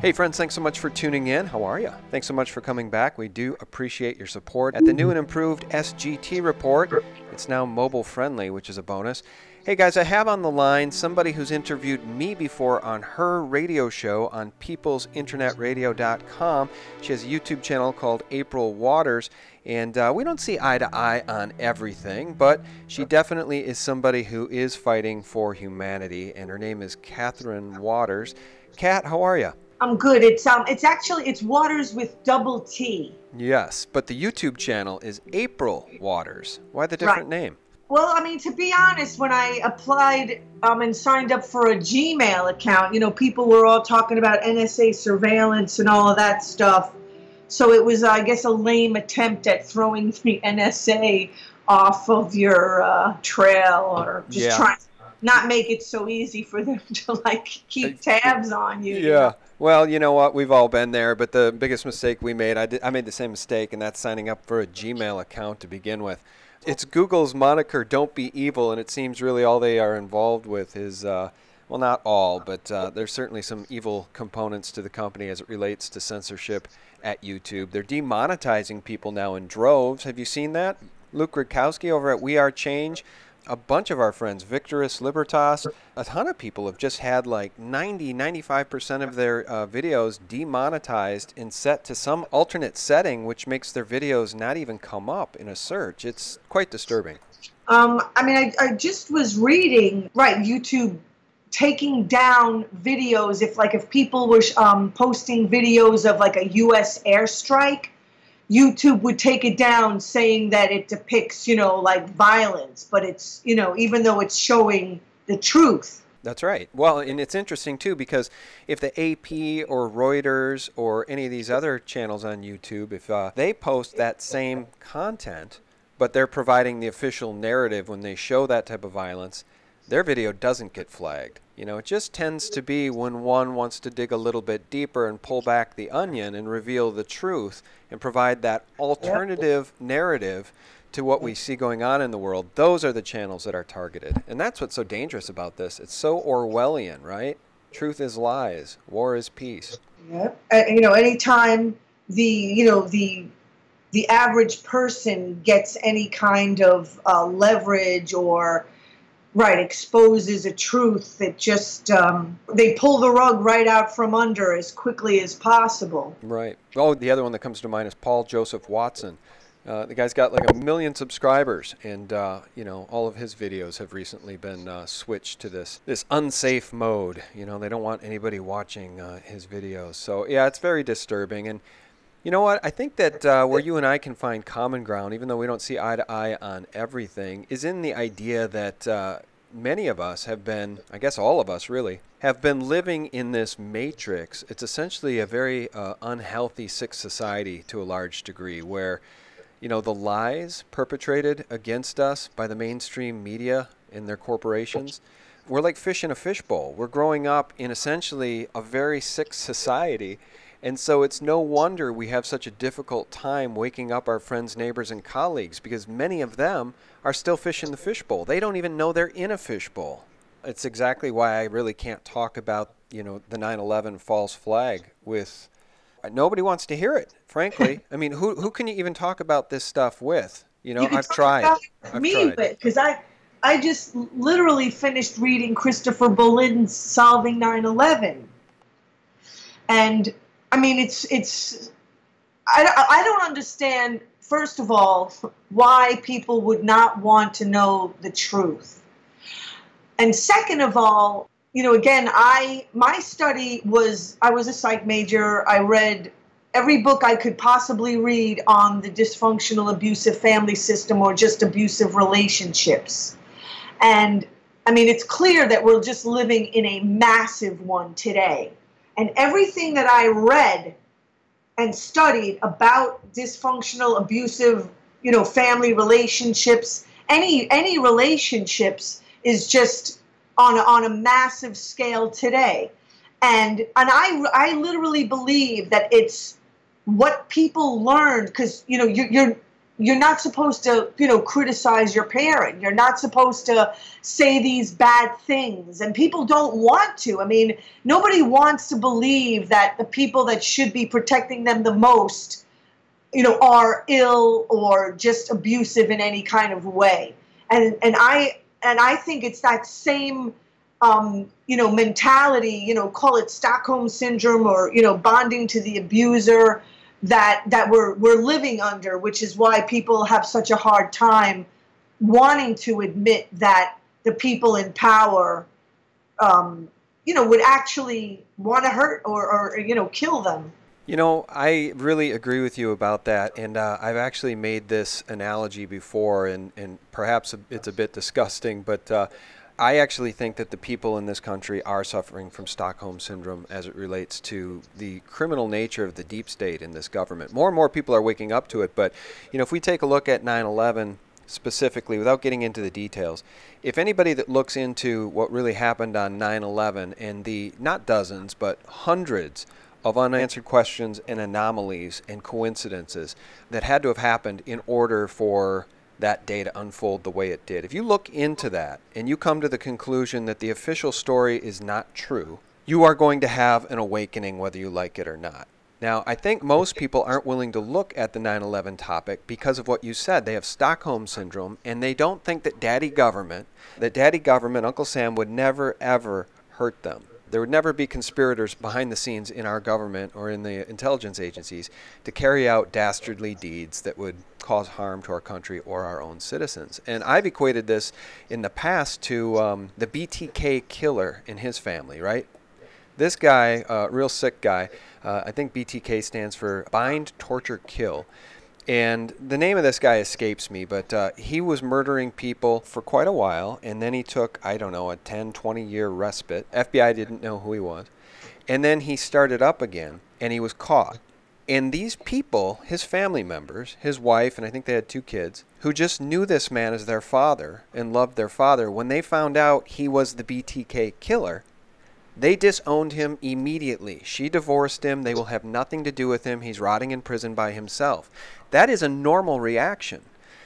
Hey friends, thanks so much for tuning in. How are you? Thanks so much for coming back. We do appreciate your support. At the new and improved SGT report, it's now mobile friendly, which is a bonus. Hey guys, I have on the line somebody who's interviewed me before on her radio show on peoplesinternetradio.com. She has a YouTube channel called April Waters, and we don't see eye to eye on everything, but she definitely is somebody who is fighting for humanity, and her name is Catherine Waters. Kat, how are you? I'm good. It's Waters with double T. Yes, but the YouTube channel is April Waters. Why the different name? Well, I mean, to be honest, when I applied and signed up for a Gmail account, people were all talking about NSA surveillance and all of that stuff. So it was, I guess, a lame attempt at throwing the NSA off of your trail, or just trying to not make it so easy for them to, keep tabs on you. Yeah. Well, you know what? We've all been there, but the biggest mistake we made, I made the same mistake, and that's signing up for a Gmail account to begin with. It's Google's moniker, Don't Be Evil, and it seems really all they are involved with is, well, not all, but there's certainly some evil components to the company as it relates to censorship at YouTube. They're demonetizing people now in droves. Have you seen that? Luke Rudkowski over at We Are Change. A bunch of our friends, Victorous Libertas, a ton of people have just had like 95% of their videos demonetized and set to some alternate setting, which makes their videos not even come up in a search. It's quite disturbing. I just was reading, YouTube taking down videos if people were posting videos of a U.S. airstrike. YouTube would take it down saying that it depicts, violence, but it's, even though it's showing the truth. That's right. Well, and it's interesting, too, because if the AP or Reuters or any of these other channels on YouTube, if they post that same content, but they're providing the official narrative when they show that type of violence, their video doesn't get flagged. It just tends to be when one wants to dig a little bit deeper and pull back the onion and reveal the truth and provide that alternative narrative to what we see going on in the world. Those are the channels that are targeted. And that's what's so dangerous about this. It's so Orwellian, right? Truth is lies. War is peace. Yep. Anytime the average person gets any kind of leverage or exposes a truth that just, they pull the rug right out from under as quickly as possible. Right. Oh, the other one that comes to mind is Paul Joseph Watson. The guy's got like 1 million subscribers, and, all of his videos have recently been switched to this unsafe mode. They don't want anybody watching his videos. So, yeah, it's very disturbing. And you know what? I think that where you and I can find common ground, even though we don't see eye to eye on everything, is in the idea that many of us have been, I guess all of us really, have been living in this matrix. It's essentially a very unhealthy, sick society to a large degree where, the lies perpetrated against us by the mainstream media and their corporations, we're like fish in a fishbowl. We're growing up in essentially a very sick society. And so it's no wonder we have such a difficult time waking up our friends, neighbors, and colleagues, because many of them are still fish in the fishbowl. They don't even know they're in a fishbowl. It's exactly why I really can't talk about, the 9/11 false flag with... Nobody wants to hear it, frankly. I mean, who can you even talk about this stuff with? I've tried. Because I just literally finished reading Christopher Bolin's Solving 9/11. And... I don't understand, first of all, why people would not want to know the truth. And second of all, again, my study was, I was a psych major. I read every book I could possibly read on the dysfunctional abusive family system or just abusive relationships. And, it's clear that we're just living in a massive one today. And everything that I read and studied about dysfunctional, abusive, family relationships, any relationships is just on a massive scale today. And I literally believe that it's what people learned, because you're you're not supposed to, criticize your parent. You're not supposed to say these bad things. And people don't want to. I mean, nobody wants to believe that the people that should be protecting them the most, are ill or just abusive in any kind of way. And I think it's that same mentality, call it Stockholm syndrome or, bonding to the abuser that we're living under, which is why people have such a hard time wanting to admit that the people in power, would actually want to hurt or kill them. I really agree with you about that, and I've actually made this analogy before, and perhaps it's a bit disgusting, but I actually think that the people in this country are suffering from Stockholm syndrome as it relates to the criminal nature of the deep state in this government. More and more people are waking up to it, but if we take a look at 9/11 specifically, without getting into the details, if anybody that looks into what really happened on 9/11 and the not dozens but hundreds of unanswered questions and anomalies and coincidences that had to have happened in order for that day to unfold the way it did. If you look into that and you come to the conclusion that the official story is not true, you are going to have an awakening whether you like it or not. Now, I think most people aren't willing to look at the 9/11 topic because of what you said. They have Stockholm syndrome, and they don't think that Daddy Government, Uncle Sam, would never, ever hurt them. There would never be conspirators behind the scenes in our government or in the intelligence agencies to carry out dastardly deeds that would cause harm to our country or our own citizens. And I've equated this in the past to the BTK killer and his family, right? This guy, real sick guy, I think BTK stands for bind, torture, kill. And the name of this guy escapes me, but he was murdering people for quite a while, and then he took, I don't know, a 10, 20-year respite. FBI didn't know who he was. And then he started up again, and he was caught. And these people, his family members, his wife, and I think they had 2 kids, who just knew this man as their father and loved their father, when they found out he was the BTK killer, they disowned him immediately. She divorced him. They will have nothing to do with him. He's rotting in prison by himself. That is a normal reaction.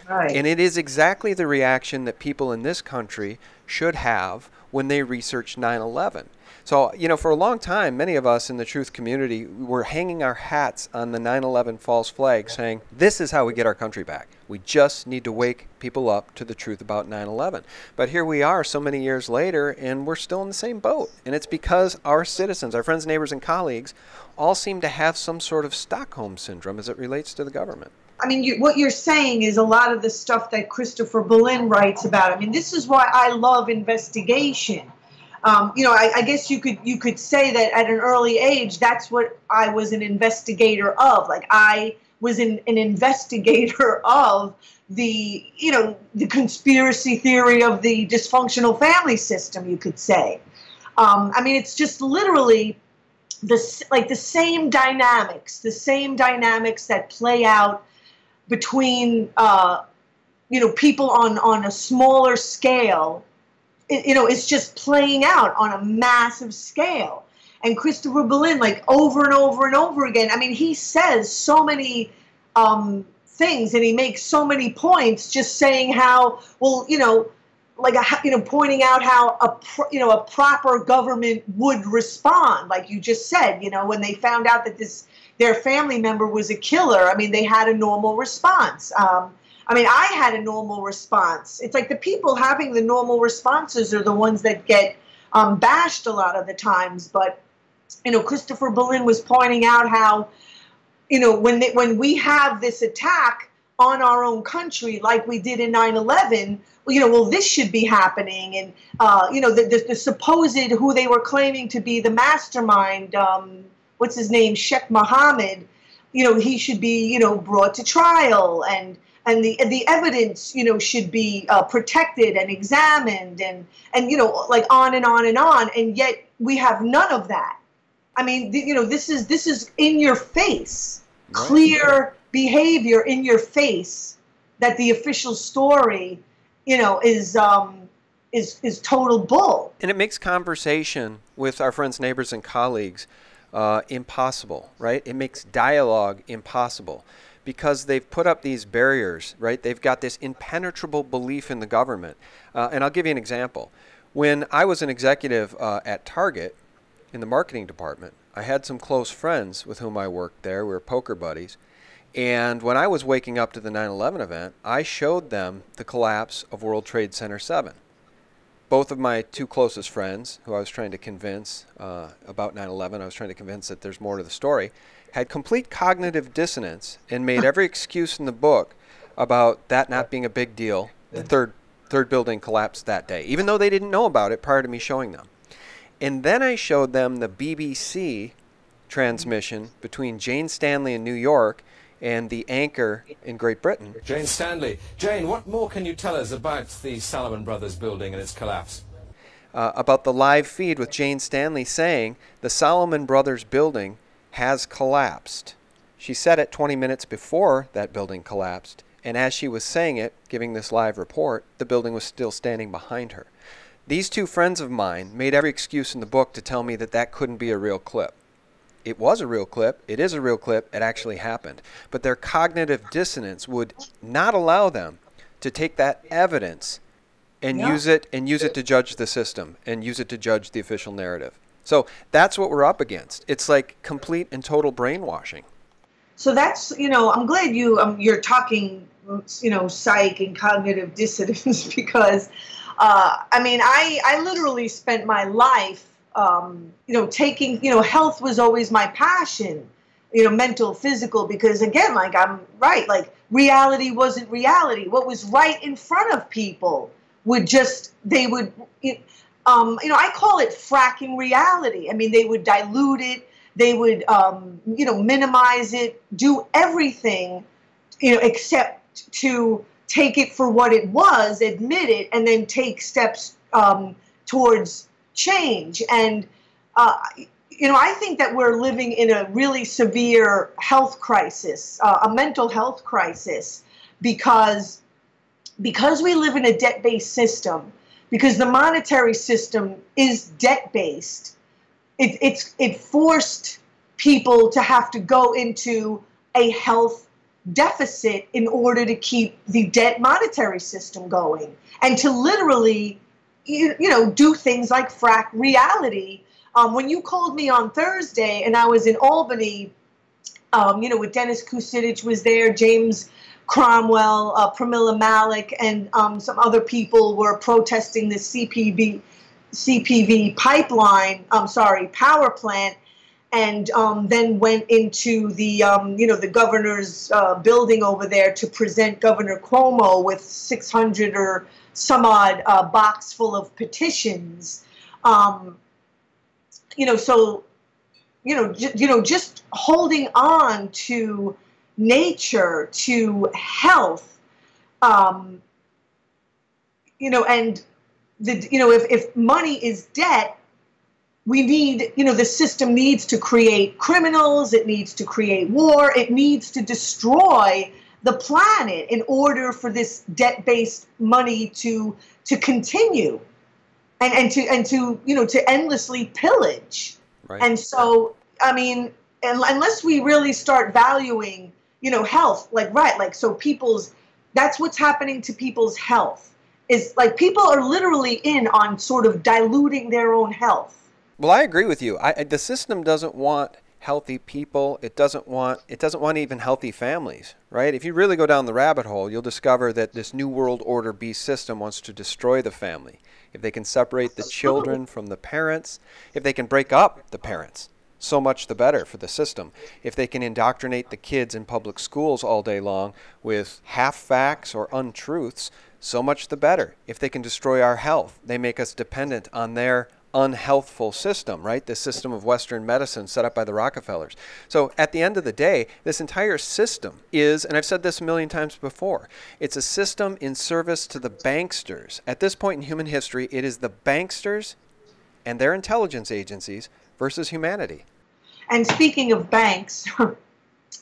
Right. And it is exactly the reaction that people in this country should have when they research 9/11. So, for a long time, many of us in the truth community were hanging our hats on the 9/11 false flag saying, this is how we get our country back. We just need to wake people up to the truth about 9/11. But here we are so many years later, and we're still in the same boat. And it's because our citizens, our friends, neighbors, and colleagues all seem to have some sort of Stockholm syndrome as it relates to the government. I mean, what you're saying is a lot of the stuff that Christopher Berlin writes about. I mean, this is why I love investigation. I guess you could say that at an early age, that's what I was an investigator of. Like, I was an investigator of the conspiracy theory of the dysfunctional family system, you could say. I mean, it's just literally the same dynamics that play out between, people on a smaller scale. It's just playing out on a massive scale. And Christopher Berlin, over and over and over again, I mean, he says so many things, and he makes so many points just saying how, pointing out how a proper government would respond, like you just said, when they found out that their family member was a killer. I mean, they had a normal response. I had a normal response. It's like the people having the normal responses are the ones that get bashed a lot of the times. But, Christopher Berlin was pointing out how, when we have this attack on our own country, like we did in 9/11, this should be happening. And, the supposed, who they were claiming to be the mastermind, what's his name, Sheikh Mohammed, he should be, brought to trial, and the evidence, should be protected and examined, and on and on and on. And yet we have none of that. I mean, this is in your face, clear behavior in your face that the official story, is total bull. And it makes conversation with our friends, neighbors, and colleagues impossible, right? It makes dialogue impossible. because they've put up these barriers, right? They've got this impenetrable belief in the government. And I'll give you an example. When I was an executive at Target in the marketing department, I had some close friends with whom I worked there. We were poker buddies. And when I was waking up to the 9/11 event, I showed them the collapse of World Trade Center 7. Both of my two closest friends, who I was trying to convince about 9/11, I was trying to convince that there's more to the story, had complete cognitive dissonance and made every excuse in the book about that not being a big deal. The third building collapsed that day, even though they didn't know about it prior to me showing them. And then I showed them the BBC transmission between Jane Stanley in New York and the anchor in Great Britain. Jane Stanley. Jane, what more can you tell us about the Salomon Brothers building and its collapse? About the live feed with Jane Stanley saying the Salomon Brothers building has collapsed. She said it 20 minutes before that building collapsed, and as she was saying it, giving this live report, the building was still standing behind her. These two friends of mine made every excuse in the book to tell me that that couldn't be a real clip. It was a real clip. It is a real clip. It actually happened. But their cognitive dissonance would not allow them to take that evidence and use it to judge the system and use it to judge the official narrative. So that's what we're up against. It's like complete and total brainwashing. So that's, I'm glad you're talking, psych and cognitive dissonance because, I literally spent my life taking, health was always my passion, mental, physical, because again, like I'm right, like reality wasn't reality. What was right in front of people I call it fracking reality. I mean, they would dilute it. They would, minimize it, do everything, except to take it for what it was, admit it, and then take steps towards change. And, I think that we're living in a really severe health crisis, a mental health crisis, because we live in a debt-based system, because the monetary system is debt-based. It forced people to have to go into a health deficit in order to keep the debt monetary system going, and to literally do things like frack reality. When you called me on Thursday and I was in Albany, with Dennis Kucinich was there, James Cromwell, Pramila Malik, and some other people were protesting the CPV pipeline, power plant, and then went into the, the governor's building over there to present Governor Cuomo with 600 or some odd box full of petitions. Just holding on to nature, to health, and if money is debt, we need, the system needs to create criminals, it needs to create war, it needs to destroy the planet in order for this debt-based money to continue and to endlessly pillage. Right. And so, unless we really start valuing, health, that's what's happening to people's health, is like people are literally in on sort of diluting their own health. Well, I agree with you. The system doesn't want healthy people. It doesn't want even healthy families, right? If you really go down the rabbit hole, you'll discover that this New World Order beast system wants to destroy the family. If they can separate the children from the parents, if they can break up the parents, so much the better for the system. If they can indoctrinate the kids in public schools all day long with half facts or untruths, so much the better. If they can destroy our health, they make us dependent on their unhealthful system, right? The system of Western medicine set up by the Rockefellers. So at the end of the day, this entire system is, and I've said this a million times before, it's a system in service to the banksters. At this point in human history, it is the banksters and their intelligence agencies versus humanity. And speaking of banks,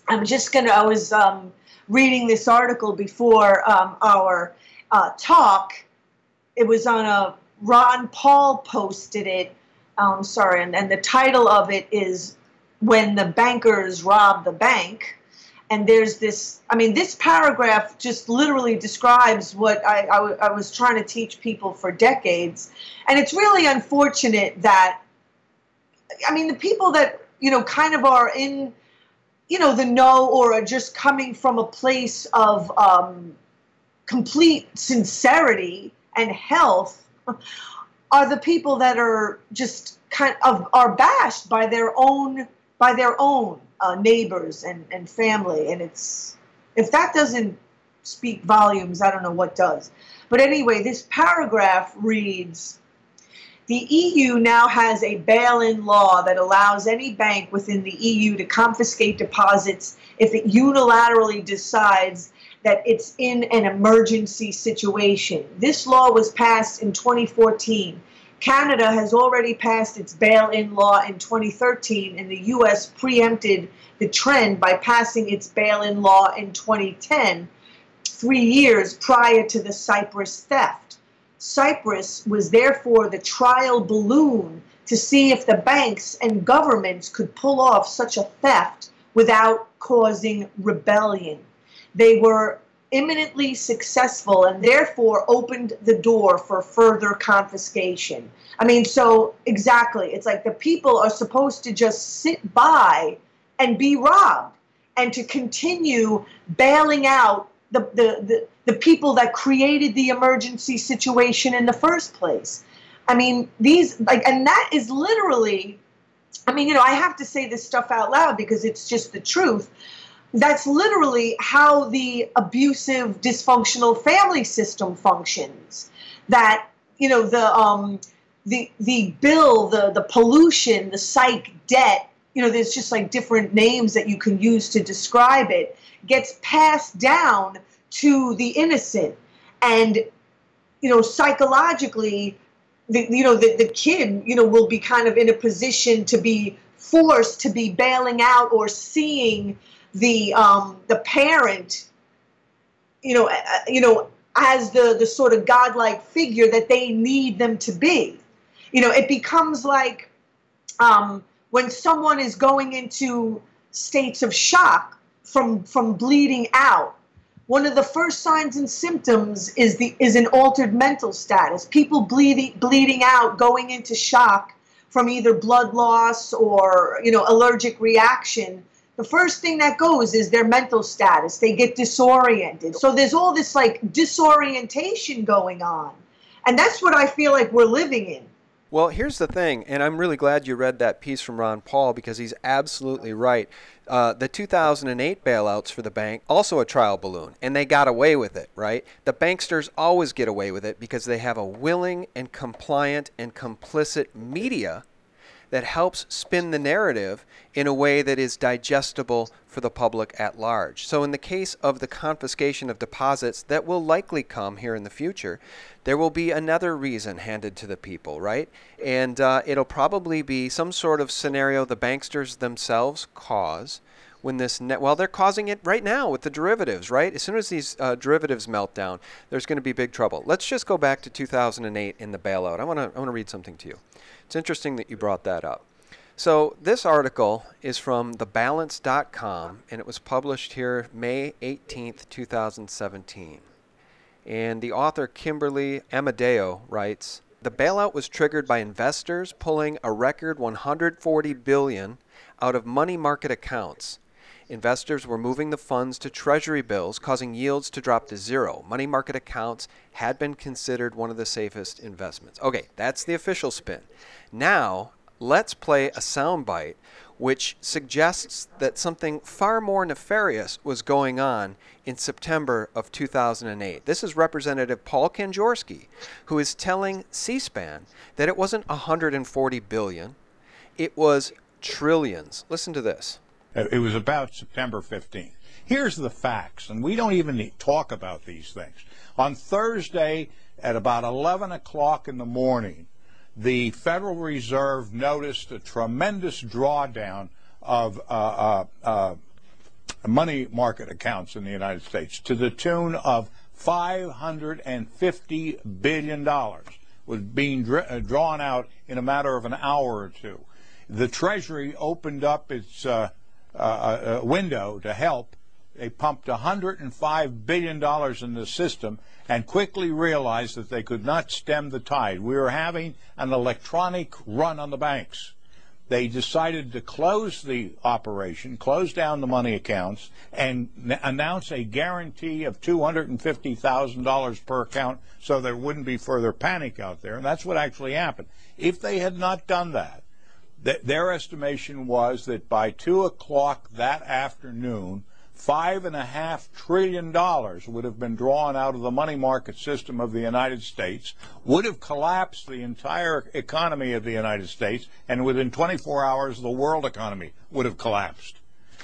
I was reading this article before our talk. It was on a Ron Paul posted it, and the title of it is "When the Bankers Rob the Bank," And there's this, I mean, this paragraph just literally describes what I was trying to teach people for decades. And it's really unfortunate that, I mean, the people that, you know, kind of are in, you know, the know or are just coming from a place of complete sincerity and health are the people that are just kind of are bashed by their own neighbors and family. And it's, if that doesn't speak volumes, I don't know what does. But anyway, this paragraph reads, the EU now has a bail-in law that allows any bank within the EU to confiscate deposits if it unilaterally decides that it's in an emergency situation. This law was passed in 2014. Canada has already passed its bail-in law in 2013, and the U.S. preempted the trend by passing its bail-in law in 2010, 3 years prior to the Cyprus theft. Cyprus was therefore the trial balloon to see if the banks and governments could pull off such a theft without causing rebellion. They were imminently successful and therefore opened the door for further confiscation. I mean, so exactly, it's like the people are supposed to just sit by and be robbed and to continue bailing out the people that created the emergency situation in the first place. I mean, these, like, and that is literally, I mean, you know, I have to say this stuff out loud because it's just the truth. That's literally how the abusive, dysfunctional family system functions. That, you know, the bill, the pollution, the psych debt, you know, there's just like different names that you can use to describe it, gets passed down to the innocent. And, you know, psychologically, the kid, you know, will be kind of in a position to be forced to be bailing out or seeing the parent, you know, as the sort of godlike figure that they need them to be. You know, it becomes like when someone is going into states of shock from bleeding out. One of the first signs and symptoms is an altered mental status. People bleeding out, going into shock from either blood loss or, you know, allergic reaction. The first thing that goes is their mental status. They get disoriented. So there's all this like disorientation going on. And that's what I feel like we're living in. Well, here's the thing, and I'm really glad you read that piece from Ron Paul because he's absolutely right. The 2008 bailouts for the bank, also a trial balloon, and they got away with it, right? The banksters always get away with it because they have a willing and compliant and complicit media that helps spin the narrative in a way that is digestible for the public at large. So in the case of the confiscation of deposits that will likely come here in the future, there will be another reason handed to the people, right? And it'll probably be some sort of scenario the banksters themselves cause when this, well, they're causing it right now with the derivatives, right? As soon as these derivatives melt down, there's going to be big trouble. Let's just go back to 2008 in the bailout. I want to read something to you. It's interesting that you brought that up. So this article is from thebalance.com, and it was published here May 18th, 2017. And the author, Kimberly Amadeo, writes, the bailout was triggered by investors pulling a record $140 billion out of money market accounts. Investors were moving the funds to treasury bills, causing yields to drop to zero. Money market accounts had been considered one of the safest investments. Okay, that's the official spin. Now, let's play a soundbite which suggests that something far more nefarious was going on in September of 2008. This is Representative Paul Kanjorski, who is telling C-SPAN that it wasn't $140 billion, it was trillions. Listen to this. It was about September 15th. Here's the facts, and we don't even talk about these things. On Thursday at about 11 o'clock in the morning, the Federal Reserve noticed a tremendous drawdown of money market accounts in the United States to the tune of $550 billion was being drawn out in a matter of an hour or two. The Treasury opened up its window to help They pumped $105 billion in the system and quickly realized that they could not stem the tide. We were having an electronic run on the banks. They decided to close the operation, close down the money accounts, and announce a guarantee of $250,000 per account so there wouldn't be further panic out there. And that's what actually happened. If they had not done that, their estimation was that by 2 o'clock that afternoon, $5.5 trillion would have been drawn out of the money market system of the United States, would have collapsed the entire economy of the United States, and within 24 hours the world economy would have collapsed.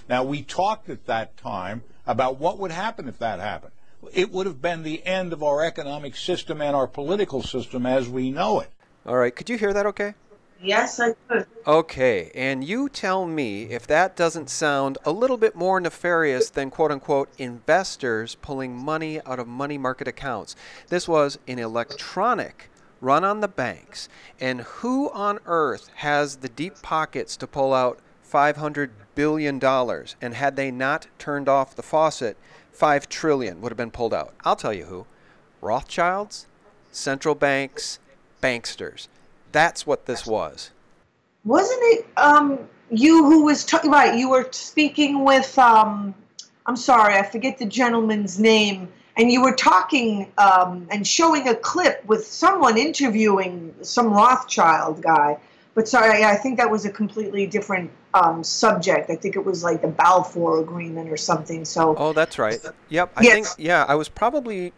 Now, we talked at that time about what would happen if that happened. It would have been the end of our economic system and our political system as we know it. All right, could you hear that okay? Yes, I could. Okay, and you tell me if that doesn't sound a little bit more nefarious than quote-unquote investors pulling money out of money market accounts. This was an electronic run on the banks, and who on earth has the deep pockets to pull out $500 billion? And had they not turned off the faucet, $5 trillion would have been pulled out. I'll tell you who. Rothschilds, central banks, banksters. That's what this was. Wasn't it you who was talking about, you were speaking with, I'm sorry, I forget the gentleman's name, and you were talking and showing a clip with someone interviewing some Rothschild guy. But sorry, I think that was a completely different subject. I think it was like the Balfour Agreement or something. So. Oh, that's right. Yep. I think, yeah, I was probably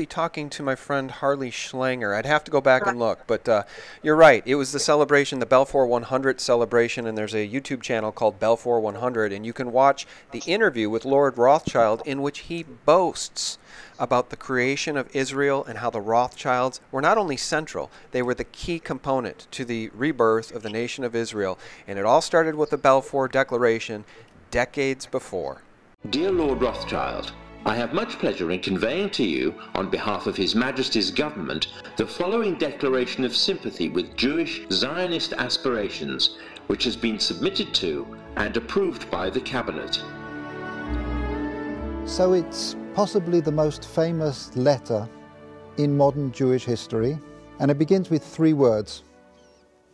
talking to my friend Harley Schlanger. I'd have to go back and look, but you're right. It was the celebration, the Balfour 100 celebration, and there's a YouTube channel called Balfour 100, and you can watch the interview with Lord Rothschild in which he boasts about the creation of Israel and how the Rothschilds were not only central, they were the key component to the rebirth of the nation of Israel, and it all started with the Balfour Declaration decades before. Dear Lord Rothschild, I have much pleasure in conveying to you, on behalf of His Majesty's government, the following declaration of sympathy with Jewish Zionist aspirations, which has been submitted to and approved by the Cabinet. So it's possibly the most famous letter in modern Jewish history, and it begins with 3 words,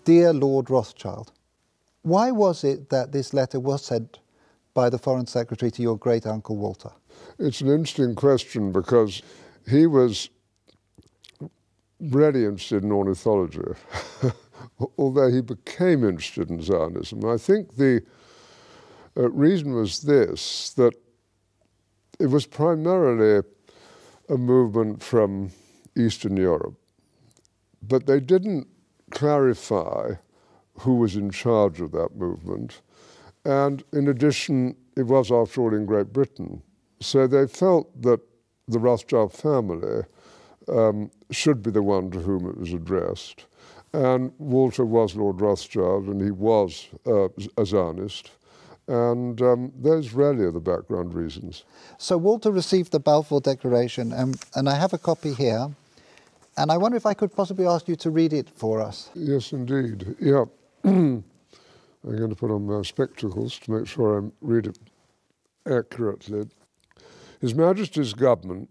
Dear Lord Rothschild. Why was it that this letter was sent by the Foreign Secretary to your great-uncle Walter? It's an interesting question because he was really interested in ornithology, although he became interested in Zionism. I think the reason was this, that it was primarily a movement from Eastern Europe, but they didn't clarify who was in charge of that movement. And in addition, it was, after all, in Great Britain. So they felt that the Rothschild family should be the one to whom it was addressed. And Walter was Lord Rothschild, and he was a Zionist. And those really are the background reasons. So Walter received the Balfour Declaration, and I have a copy here. And I wonder if I could possibly ask you to read it for us. Yes, indeed. Yeah. I'm going to put on my spectacles to make sure I read it accurately. His Majesty's government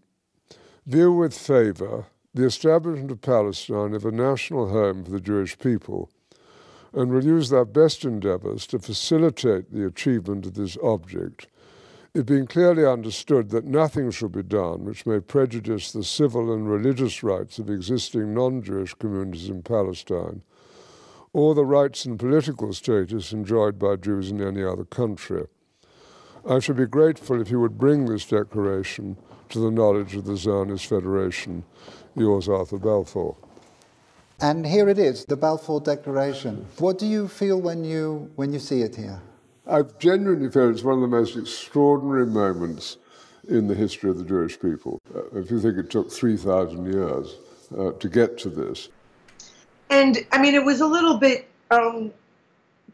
view with favour the establishment of Palestine as a national home for the Jewish people, and will use their best endeavours to facilitate the achievement of this object, it being clearly understood that nothing shall be done which may prejudice the civil and religious rights of existing non-Jewish communities in Palestine, or the rights and political status enjoyed by Jews in any other country. I should be grateful if you would bring this declaration to the knowledge of the Zionist Federation. Yours, Arthur Balfour. And here it is, the Balfour Declaration. What do you feel when you see it here? I genuinely feel it's one of the most extraordinary moments in the history of the Jewish people. If you think it took 3,000 years to get to this. And, I mean, it was a little bit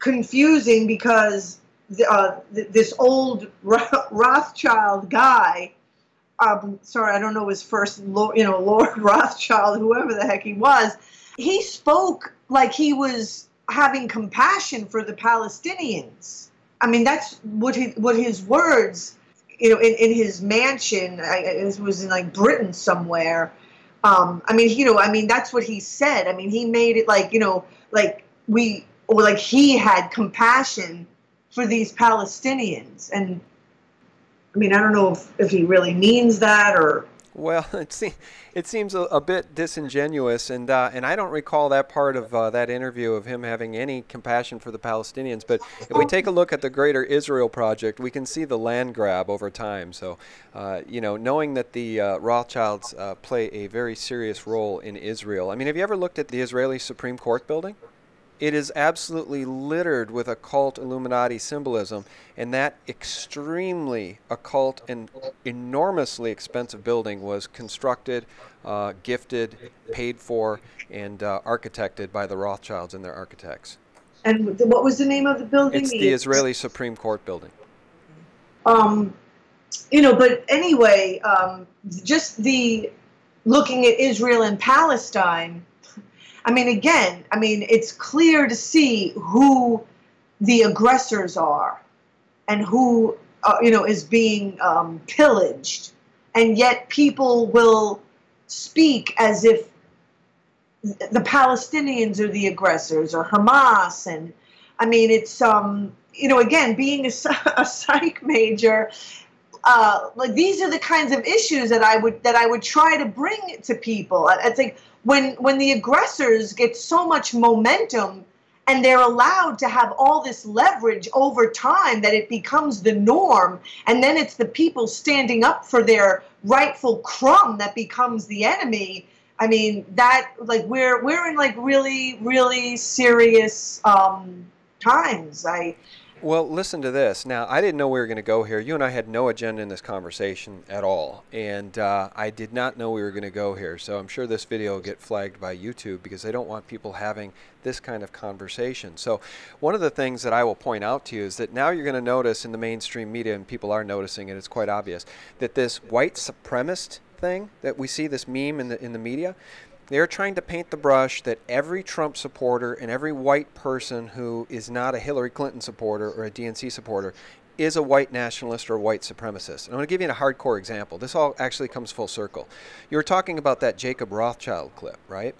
confusing because this old Rothschild guy, sorry, I don't know his first, Lord Rothschild, whoever the heck he was, he spoke like he was having compassion for the Palestinians. I mean, that's what his words in his mansion. It was in like Britain somewhere. I mean, that's what he said. I mean, he made it like, like he had compassion for these Palestinians. And I mean, I don't know if he really means that or. Well, it seems a bit disingenuous, and I don't recall that part of that interview of him having any compassion for the Palestinians. But if we take a look at the Greater Israel Project, we can see the land grab over time. So, knowing that the Rothschilds play a very serious role in Israel. I mean, have you ever looked at the Israeli Supreme Court building? It is absolutely littered with occult Illuminati symbolism, and that extremely occult and enormously expensive building was constructed, gifted, paid for, and architected by the Rothschilds and their architects. And what was the name of the building? It's the Israeli Supreme Court building. But anyway, just the looking at Israel and Palestine. I mean, again, it's clear to see who the aggressors are and who, is being pillaged. And yet people will speak as if the Palestinians are the aggressors or Hamas. And I mean, it's, again, being a psych major, like these are the kinds of issues that I would try to bring to people. It's like, when the aggressors get so much momentum and they're allowed to have all this leverage over time that it becomes the norm, and then it's the people standing up for their rightful crumb that becomes the enemy. I mean, that like we're in like really, really serious times. Well, listen to this. Now, I didn't know we were going to go here. You and I had no agenda in this conversation at all. And I did not know we were going to go here. So I'm sure this video will get flagged by YouTube because they don't want people having this kind of conversation. So one of the things that I will point out to you is that now you're going to notice in the mainstream media, and people are noticing it, it's quite obvious, that this white supremacist thing that we see, this meme in the media, they're trying to paint the brush that every Trump supporter and every white person who is not a Hillary Clinton supporter or a DNC supporter is a white nationalist or a white supremacist. And I'm going to give you a hardcore example. This all actually comes full circle. You were talking about that Jacob Rothschild clip, right?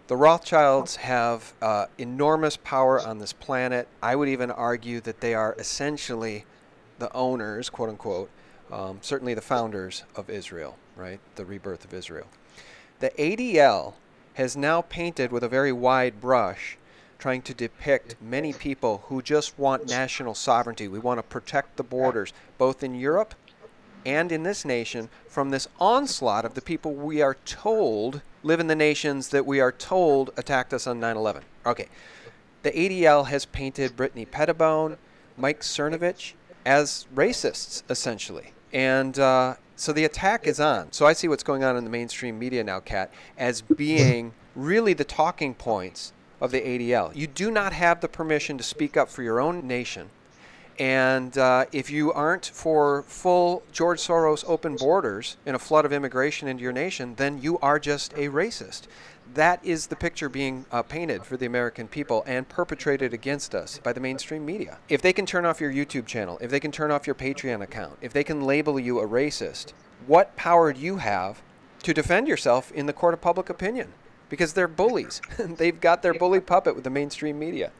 The Rothschilds have enormous power on this planet. I would even argue that they are essentially the owners, quote unquote, certainly the founders of Israel, right? The rebirth of Israel. The ADL has now painted with a very wide brush, trying to depict many people who just want national sovereignty. We want to protect the borders, both in Europe and in this nation, from this onslaught of the people we are told live in the nations that we are told attacked us on 9/11. Okay, the ADL has painted Brittany Pettibone, Mike Cernovich as racists, essentially. And so the attack is on. So I see what's going on in the mainstream media now, Kat, as being really the talking points of the ADL. You do not have the permission to speak up for your own nation. And if you aren't for full George Soros open borders and a flood of immigration into your nation, then you are just a racist. That is the picture being painted for the American people and perpetrated against us by the mainstream media. If they can turn off your YouTube channel, if they can turn off your Patreon account, if they can label you a racist, what power do you have to defend yourself in the court of public opinion? Because they're bullies. They've got their bully puppet with the mainstream media.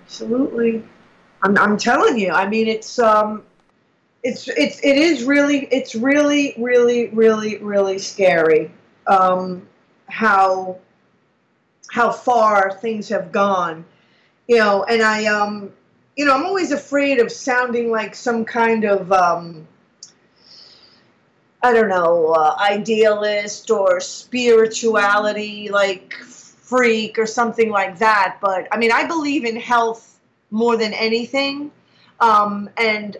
Absolutely. I'm telling you. I mean, it is really scary. How far things have gone, and I'm always afraid of sounding like some kind of, idealist or spirituality, like freak or something like that. But I mean, I believe in health more than anything. And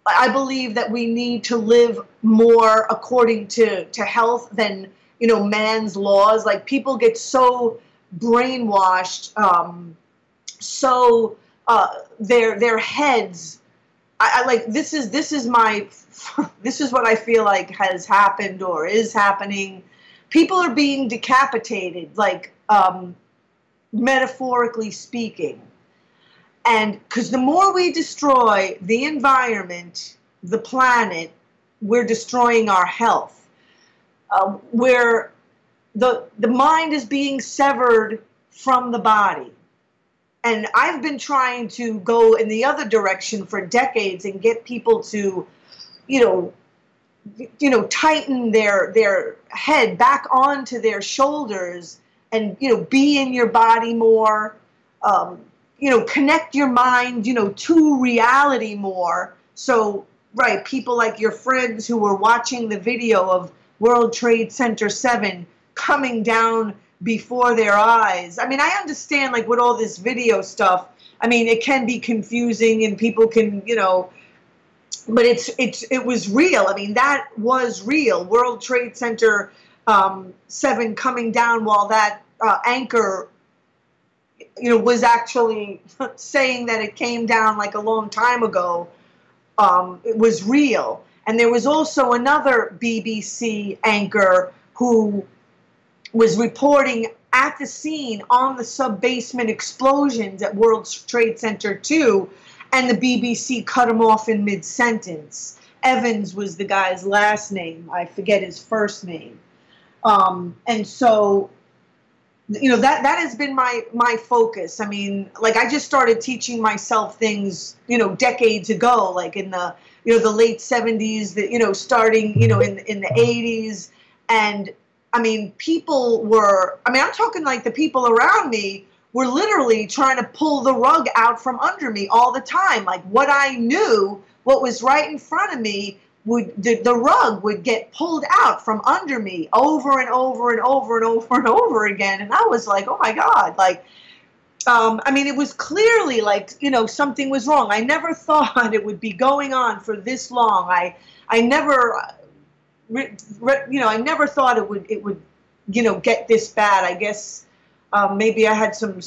I believe that we need to live more according to health than, man's laws. Like people get so brainwashed, their heads. I like this is what I feel like has happened or is happening. People are being decapitated, like metaphorically speaking. And because the more we destroy the environment, the planet, we're destroying our health. Where the mind is being severed from the body. And I've been trying to go in the other direction for decades and get people to, tighten their head back onto their shoulders and, be in your body more, connect your mind, to reality more. So, right, people like your friends who were watching the video of World Trade Center 7 coming down before their eyes. I mean, I understand, like, with all this video stuff, I mean, it can be confusing and people can, but it was real. I mean, that was real. World Trade Center 7 coming down while that anchor, was actually saying that it came down like a long time ago. It was real. And there was also another BBC anchor who was reporting at the scene on the sub-basement explosions at World Trade Center 2, and the BBC cut him off in mid-sentence. Evans was the guy's last name. I forget his first name. And so, that has been my focus. I mean, like, I just started teaching myself things, decades ago, like in the, the late 70s, starting, in the 80s. And I mean, I'm talking like the people around me were literally trying to pull the rug out from under me all the time. Like, what I knew, what was right in front of me, the rug would get pulled out from under me over and over and over and over and over again. And I was like, oh my God, like, I mean, it was clearly like, something was wrong. I never thought it would be going on for this long. I never, I never thought it would, get this bad. I guess maybe I had some,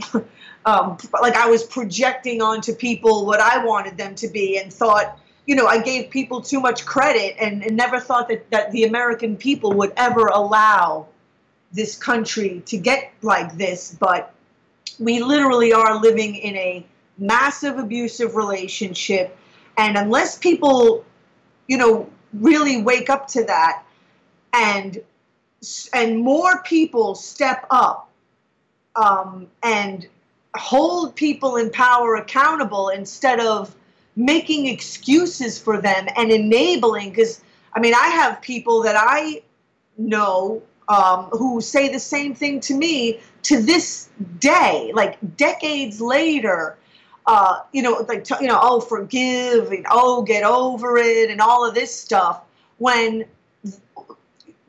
like I was projecting onto people what I wanted them to be, and thought, I gave people too much credit, and never thought that the American people would ever allow this country to get like this. But we literally are living in a massive abusive relationship, and unless people, really wake up to that, and more people step up and hold people in power accountable instead of making excuses for them and enabling. Because I mean, I have people that I know who say the same thing to me to this day, like decades later. Oh, forgive, and oh, get over it, and all of this stuff, when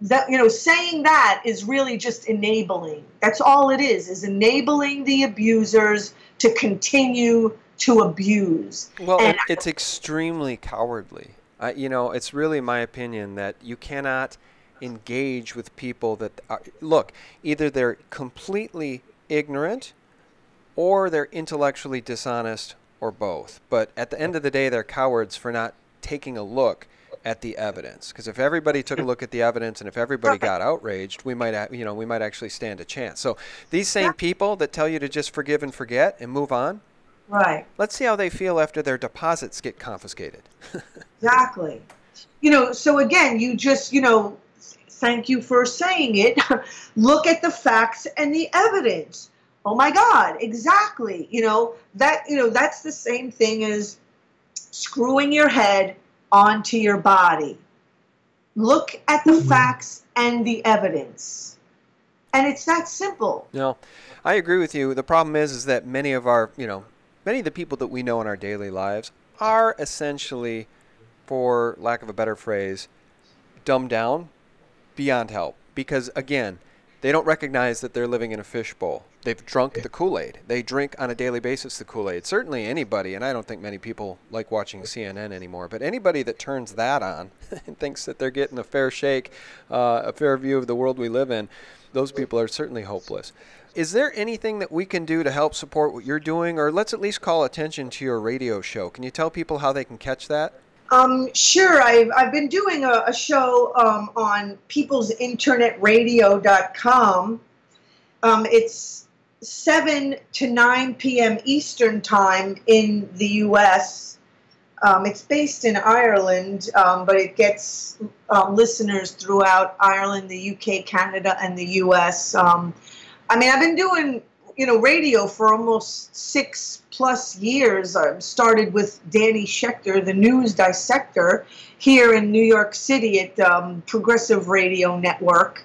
that, saying that is really just enabling. That's all it is enabling the abusers to continue to abuse. Well, it's extremely cowardly. It's really my opinion that you cannot engage with people that are, look, either they're completely ignorant or they're intellectually dishonest, or both. But at the end of the day, they're cowards for not taking a look at the evidence. Because if everybody took a look at the evidence, and if everybody got outraged, we might actually stand a chance. So these same people that tell you to just forgive and forget and move on, right? Let's see how they feel after their deposits get confiscated. Exactly. So again, you just, thank you for saying it. Look at the facts and the evidence. Oh my God, exactly. That's the same thing as screwing your head onto your body. Look at the facts and the evidence. And it's that simple. I agree with you. The problem is that many of the people that we know in our daily lives are essentially, for lack of a better phrase, dumbed down beyond help. Because again, they don't recognize that they're living in a fishbowl. They've drunk the Kool-Aid. They drink on a daily basis the Kool-Aid. Certainly anybody, and I don't think many people like watching CNN anymore, but anybody that turns that on and thinks that they're getting a fair shake, a fair view of the world we live in, those people are certainly hopeless. Is there anything that we can do to help support what you're doing? Or let's at least call attention to your radio show. Can you tell people how they can catch that? Sure. I've been doing a show on peoplesinternetradio.com. It's 7 to 9 p.m. Eastern time in the U.S. It's based in Ireland, but it gets listeners throughout Ireland, the UK, Canada, and the US. I mean, I've been doing, radio for almost 6+ years. I started with Danny Schechter, the news dissector, here in New York City at Progressive Radio Network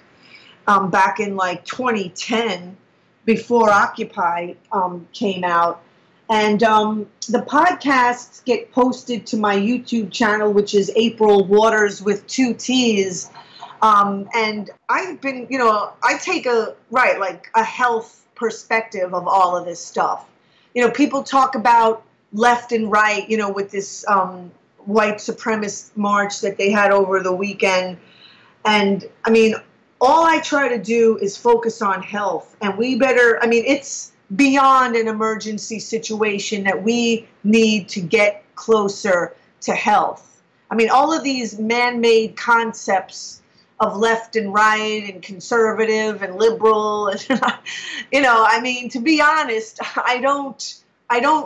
back in like 2010, before Occupy came out. And the podcasts get posted to my YouTube channel, which is April Waters with 2 T's. And I've been, I take a health perspective of all of this stuff. People talk about left and right, with this white supremacist march that they had over the weekend. And I mean, all I try to do is focus on health. And it's beyond an emergency situation that we need to get closer to health. I mean, all of these man-made concepts of left and right and conservative and liberal, and, to be honest, I don't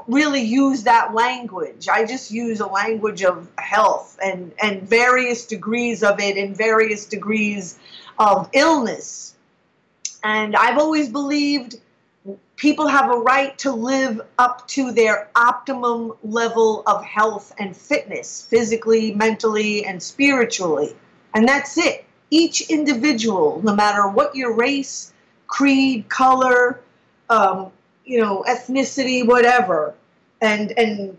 really use that language. I just use a language of health and various degrees of it and various degrees of illness. And I've always believed people have a right to live up to their optimum level of health and fitness, physically, mentally, and spiritually. And that's it. Each individual, no matter what your race, creed, color, ethnicity, whatever, and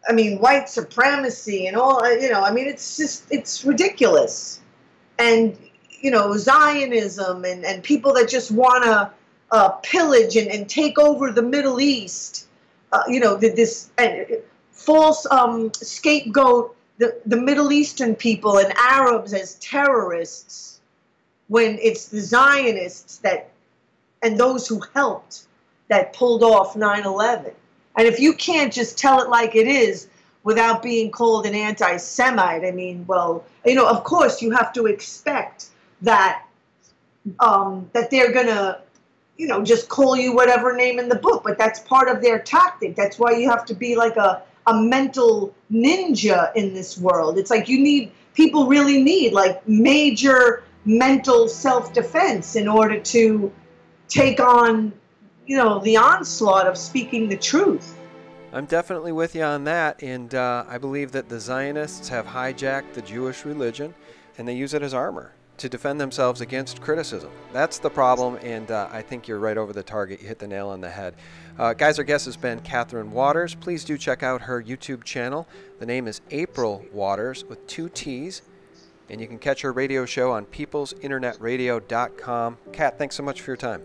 I mean, white supremacy and all, it's ridiculous. And, Zionism and people that just want to pillage and take over the Middle East, this false scapegoat the Middle Eastern people and Arabs as terrorists, when it's the Zionists and those who helped that pulled off 9/11. And if you can't just tell it like it is without being called an anti-Semite, I mean, well, of course you have to expect that that they're gonna just call you whatever name in the book, but that's part of their tactic. That's why you have to be like a mental ninja in this world. It's like people really need like major mental self-defense in order to take on, the onslaught of speaking the truth. I'm definitely with you on that, and I believe that the Zionists have hijacked the Jewish religion, and they use it as armor to defend themselves against criticism. That's the problem, and I think you're right over the target. You hit the nail on the head. Guys, our guest has been Catherine Waters. Please do check out her YouTube channel. The name is April Waters with 2 T's, and you can catch her radio show on peoplesinternetradio.com. Kat, thanks so much for your time.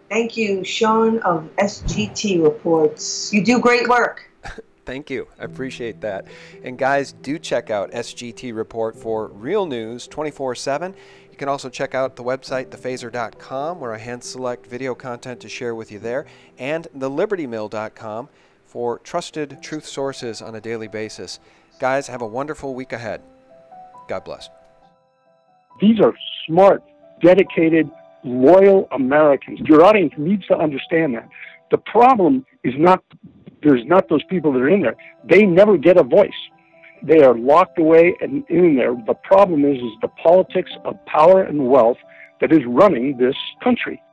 Thank you, Sean of SGT Reports. You do great work. Thank you. I appreciate that. And guys, do check out SGT Report for real news 24/7. You can also check out the website, thephaser.com, where I hand-select video content to share with you there, and thelibertymill.com for trusted truth sources on a daily basis. Guys, have a wonderful week ahead. God bless. These are smart, dedicated, loyal Americans. Your audience needs to understand that. The problem is there's not those people that are in there. They never get a voice. They are locked away and in there. The problem is the politics of power and wealth that is running this country.